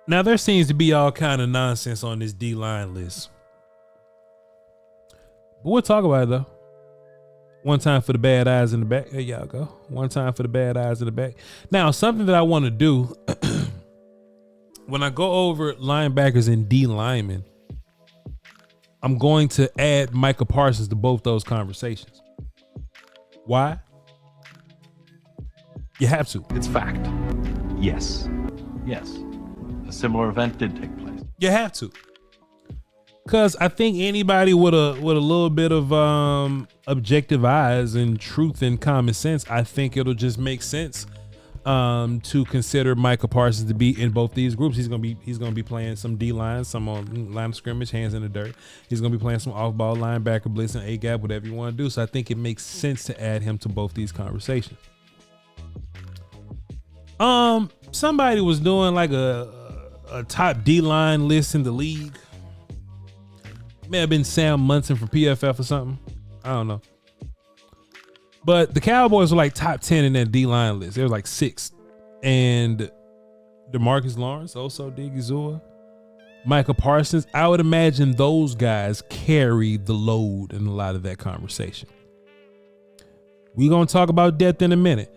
Now there seems to be all kind of nonsense on this D-line list. But we'll talk about it though. One time for the bad eyes in the back. There y'all go. One time for the bad eyes in the back. Now, something that I want to do when I go over linebackers and D linemen, I'm going to add Micah Parsons to both those conversations. Why? You have to. It's fact. Yes. Yes. A similar event did take place. You have to. Because I think anybody with a little bit of objective eyes and truth and common sense, I think it'll just make sense to consider Micah Parsons to be in both these groups. He's gonna be playing some D line, some on line of scrimmage, hands in the dirt. He's gonna be playing some off ball linebacker, blitz, and A gap, whatever you want to do. So I think it makes sense to add him to both these conversations. Somebody was doing like a top D line list in the league. May have been Sam Munson from PFF or something. I don't know. But the Cowboys were like top 10 in that D-line list. They were like 6th. And DeMarcus Lawrence, Oso Odighizuwa, Micah Parsons, I would imagine those guys carry the load in a lot of that conversation. We're going to talk about depth in a minute.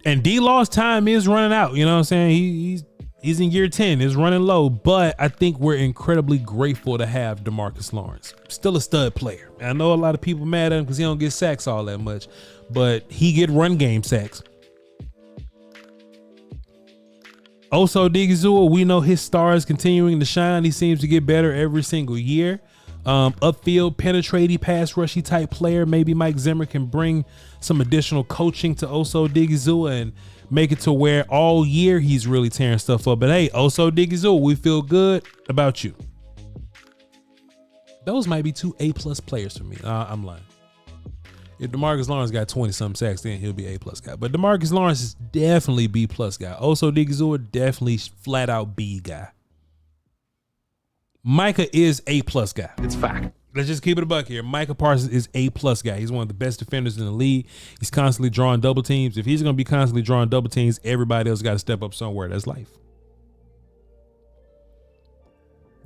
And D-Law's time is running out. You know what I'm saying? He's in year 10. It's running low, but I think we're incredibly grateful to have DeMarcus Lawrence. Still a stud player. I know a lot of people mad at him because he don't get sacks all that much, but he get run game sacks. Oso Odighizuwa, we know his star is continuing to shine. He seems to get better every single year. Upfield, penetrating, pass rushy type player. Maybe Mike Zimmer can bring some additional coaching to Oso Odighizuwa and make it to where all year he's really tearing stuff up. But hey, Oso Odighizuwa, we feel good about you. Those might be 2 A+ players for me. I'm lying. If DeMarcus Lawrence got 20-something sacks, then he'll be A+ guy. But DeMarcus Lawrence is definitely B+ guy. Oso Odighizuwa, definitely flat out B guy. Micah is A+ guy. It's fact. Let's just keep it a buck here. Micah Parsons is A+ guy. He's one of the best defenders in the league. He's constantly drawing double teams. If he's going to be constantly drawing double teams, everybody else got to step up somewhere. That's life.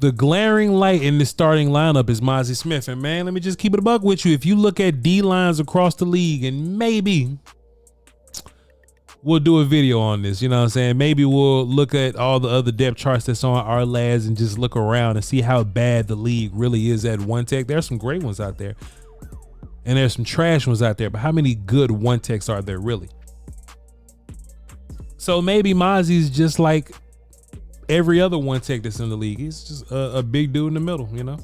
The glaring light in the starting lineup is Mozzie Smith. And man, let me just keep it a buck with you. If you look at D lines across the league, and maybe we'll do a video on this, you know what I'm saying? Maybe we'll look at all the other depth charts that's on our lads and just look around and see how bad the league really is at one tech. There's some great ones out there and there's some trash ones out there, but how many good one techs are there really? So maybe Mozzie's just like every other one tech that's in the league. He's just a big dude in the middle, you know?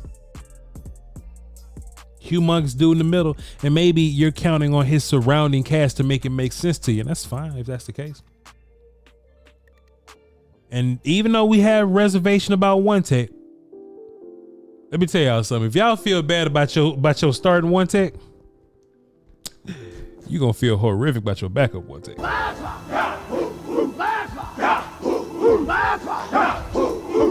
Humongous dude in the middle, and maybe you're counting on his surrounding cast to make it make sense to you, and that's fine if that's the case. And even though we have reservation about one tech, let me tell y'all something. If y'all feel bad about your starting one tech, you're gonna feel horrific about your backup one tech.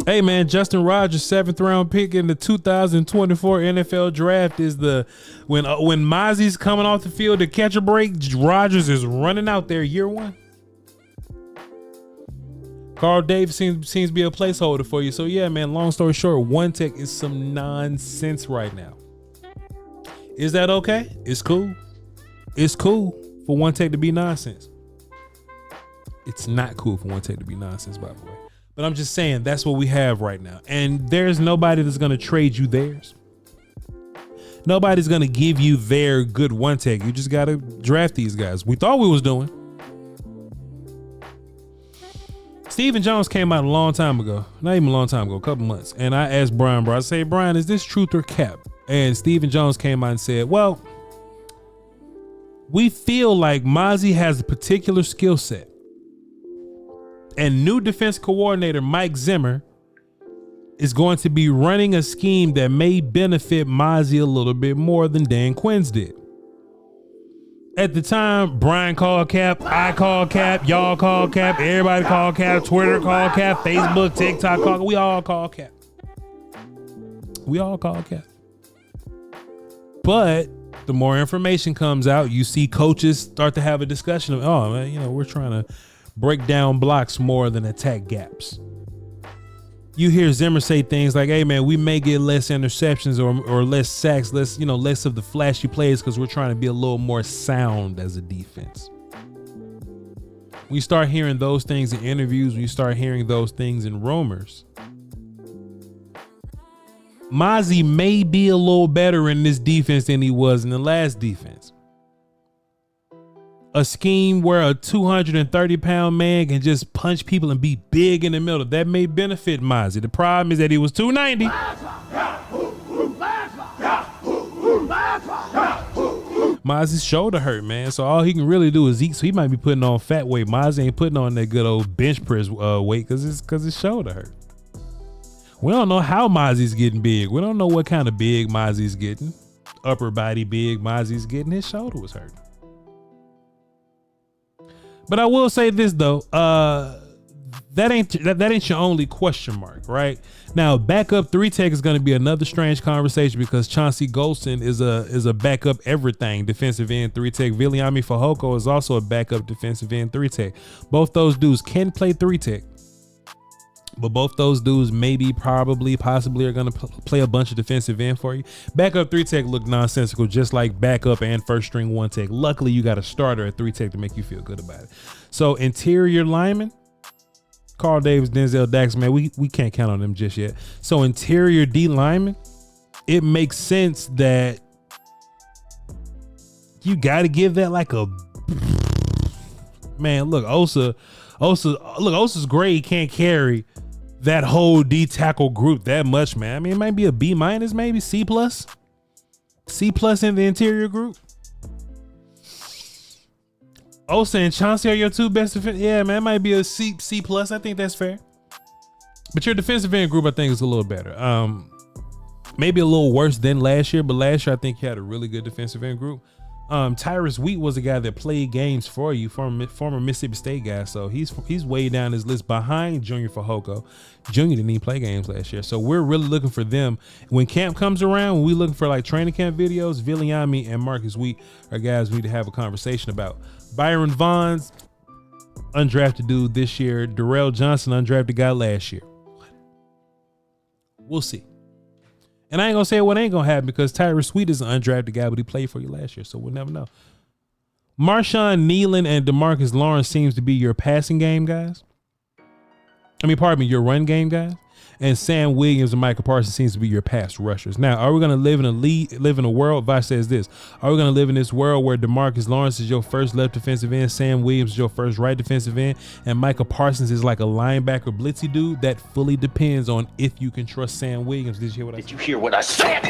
Hey man, Justin Rogers, 7th round pick in the 2024 NFL draft is when Mozzie's coming off the field to catch a break, Rogers is running out there year 1. Carl Davis seems to be a placeholder for you. So yeah, man, long story short, one tech is some nonsense right now. Is that okay? It's cool. It's cool for one tech to be nonsense. It's not cool for one tech to be nonsense, by the way. But I'm just saying that's what we have right now. And there's nobody that's going to trade you theirs. Nobody's going to give you their good one tech. You just got to draft these guys. We thought we was doing. Stephen Jones came out a long time ago. Not even a long time ago, a couple months. And I asked Brian, bro, I say, Brian, is this truth or cap? And Stephen Jones came out and said, well, we feel like Mozzie has a particular skill set. And new defense coordinator Mike Zimmer is going to be running a scheme that may benefit Mozzie a little bit more than Dan Quinn's did. At the time, Brian called cap, I called cap, y'all called cap, everybody called cap, Twitter called cap, Facebook, TikTok called, we all called cap. We all called cap. But the more information comes out, you see coaches start to have a discussion of, oh man, you know, we're trying to break down blocks more than attack gaps. You hear Zimmer say things like, hey man, we may get less interceptions or less sacks, less of the flashy plays because we're trying to be a little more sound as a defense. When you start hearing those things in interviews, when you start hearing those things in rumors, Mozzie may be a little better in this defense than he was in the last defense. A scheme where a 230-pound man can just punch people and be big in the middle, that may benefit Mozzie. The problem is that he was 290. Mozzie's shoulder hurt, man. So all he can really do is eat. So he might be putting on fat weight. Mozzie ain't putting on that good old bench press weight because his shoulder hurt. We don't know how Mozzie's getting big. We don't know what kind of big Mozzie's getting. Upper body big Mozzie's getting. His shoulder was hurt. But I will say this though, that ain't your only question mark, right? Now, backup 3-tech is going to be another strange conversation because Chauncey Golston is a backup everything defensive end 3-tech. Viliami Fehoko is also a backup defensive end 3-tech. Both those dudes can play 3-tech. But both those dudes maybe, probably, possibly are going to play a bunch of defensive end for you. Backup 3-tech look nonsensical, just like backup and first string 1-tech. Luckily, you got a starter at 3-tech to make you feel good about it. So interior lineman, Carl Davis, Denzel Dax, man, we can't count on them just yet. So interior D lineman, it makes sense that you got to give that like a, man, look, Osa's grade can't carry that whole D tackle group that much, man. I mean, it might be a B-, maybe C+. C+ in the interior group. Osa and Chauncey are your two best defense. Yeah, man, it might be a C+. I think that's fair. But your defensive end group, I think, is a little better. Maybe a little worse than last year, but last year I think you had a really good defensive end group. Tyrus Wheat was a guy that played games for you, former Mississippi State guy. So he's way down his list behind Junior Fehoko. Junior didn't even play games last year. So we're really looking for them. When camp comes around, when we looking for like training camp videos, Viliami and Marcus Wheat are guys we need to have a conversation about. Byron Vaughn's undrafted dude this year. Darrell Johnson, undrafted guy last year. We'll see. And I ain't gonna say what ain't gonna happen because Tyrus Sweet is an undrafted guy, but he played for you last year, so we'll never know. Marshawn Nealon and DeMarcus Lawrence seems to be your passing game guys. Your run game guys. And Sam Williams and Michael Parsons seems to be your pass rushers. Now, are we gonna live in a world? Voch says this: are we gonna live in this world where DeMarcus Lawrence is your first left defensive end, Sam Williams is your first right defensive end, and Michael Parsons is like a linebacker blitzy dude? That fully depends on if you can trust Sam Williams. Did you hear what I said?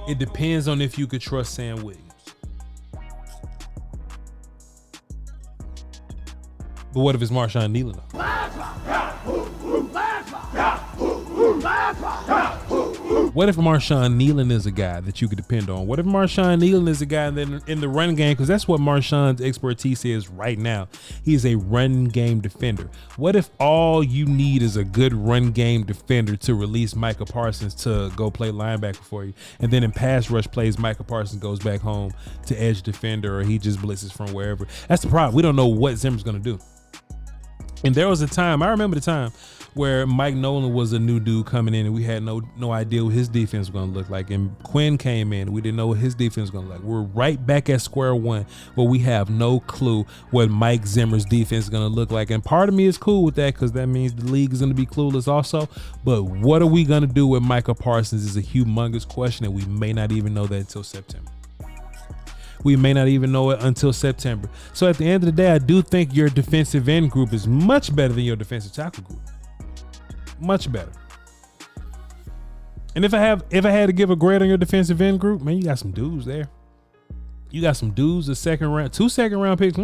It depends on if you could trust Sam Williams. But what if it's Marshawn Nealon? What if Marshawn Nealon is a guy that you could depend on? What if Marshawn Nealon is a guy that in the run game, because that's what Marshawn's expertise is right now. He is a run game defender. What if all you need is a good run game defender to release Michael Parsons to go play linebacker for you? And then in pass rush plays, Michael Parsons goes back home to edge defender, or he just blitzes from wherever. That's the problem. We don't know what Zimmer's going to do. And there was a time, I remember the time, where Mike Nolan was a new dude coming in and we had no idea what his defense was going to look like. And Quinn came in, we didn't know what his defense was going to look like. We're right back at square one where we have no clue what Mike Zimmer's defense is going to look like. And part of me is cool with that because that means the league is going to be clueless also. But what are we going to do with Michael Parsons is a humongous question, and we may not even know that until September. We may not even know it until September. So at the end of the day, I do think your defensive end group is much better than your defensive tackle group. Much better. And if I had to give a grade on your defensive end group, man, you got some dudes there. You got some dudes, a second round, 2 second round picks.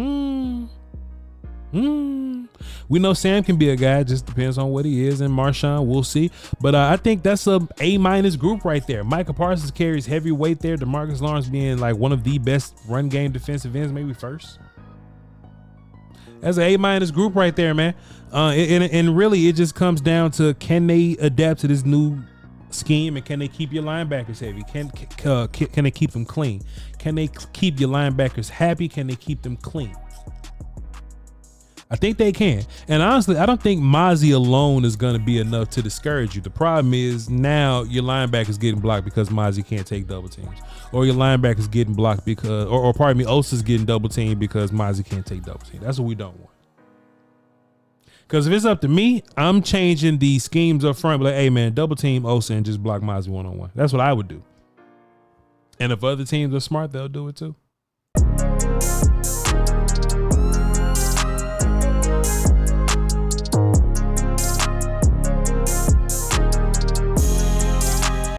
We know Sam can be a guy, just depends on what he is, and Marshawn, we'll see. But I think that's a A- group right there. Michael Parsons carries heavy weight there. DeMarcus Lawrence being like one of the best run game defensive ends, maybe first. That's an A- group right there, man. And really, it just comes down to, can they adapt to this new scheme, and can they keep your linebackers heavy? Can they keep them clean? Can they keep your linebackers happy? Can they keep them clean? I think they can. And honestly, I don't think Mozzie alone is going to be enough to discourage you. The problem is now your linebacker is getting blocked because Mozzie can't take double teams. Or your linebacker is getting blocked because, or pardon me, Osa's getting double teamed because Mozzie can't take double teams. That's what we don't want. Because if it's up to me, I'm changing the schemes up front. Like, hey, man, double team Osa and just block Mozzie one-on-one. That's what I would do. And if other teams are smart, they'll do it too.